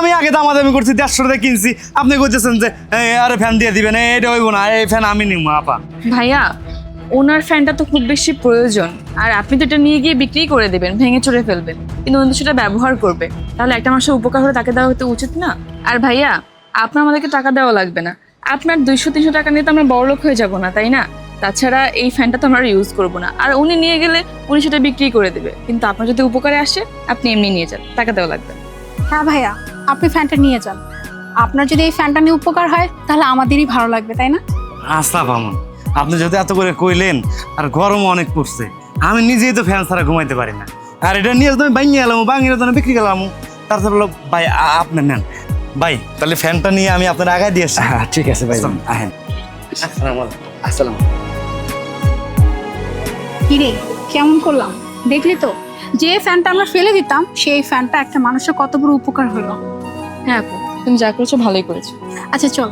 আমি আগে দামাদামি করছি 150 টাকা কিনছি, আপনি কইতেছেন যে আরে ফ্যান দিয়ে দিবেন, এটা হইব না, এই ফ্যান আমি নিব আপা। ভাইয়া ওনার ফ্যানটা তো খুব বেশি প্রয়োজন, আর আপনি তো এটা নিয়ে গিয়ে বিক্রি করে দেবেন, ভেঙে চড়ে ফেলবেন, কিন্তু উনি তো সেটা ব্যবহার করবে, তাহলে একটা মাসের উপকার হলে তাকে দেওয়া হতে উচিত না? আর ভাইয়া আপনার আমাদেরকে টাকা দেওয়া লাগবে না, আপনার 200-300 টাকা নিয়ে তো আমরা বড়লোক হয়ে যাব না, তাই না? তাছাড়া এই ফ্যানটা তো আমরা ইউজ করবো না, আর উনি নিয়ে গেলে উনি সেটা বিক্রি করে দেবে, কিন্তু আপনার যদি উপকারে আসে আপনি এমনি নিয়ে যান, টাকা দেওয়া লাগবে। হ্যাঁ ভাইয়া, আপনি ফ্যানটা নিয়ে যান। আপনার যদি এই ফ্যানটা নিয়ে উপকার হয় তাহলে আমাদেরই ভালো লাগবে, তাই না? আচ্ছা মামুন, আপনি যদি এত করে কইলেন, আর গরম অনেক পড়ছে, আমি নিজেই তো ফ্যান ছাড়া ঘুমাইতে পারি না, আর এটা নিয়ে তুমি ভাঙিয়ে গেলাম, ভাঙিয়ে তো বিক্রি গেলাম, তারপর হলো ভাই আপনি নেন ভাই, তাহলে ফ্যানটা নিয়ে আমি আপনার আগায় দিয়ে আসি। হ্যাঁ ঠিক আছে ভাই, আহেন। আসসালাম। কিরে, কেমন করলাম দেখলি তো? যে ফ্যানটা আমরা ফেলে দিতাম সেই ফ্যানটা একটা মানুষের কত বড় উপকার হলো। হ্যাঁ আপু, তুমি যা করেছো ভালোই করেছো। আচ্ছা চল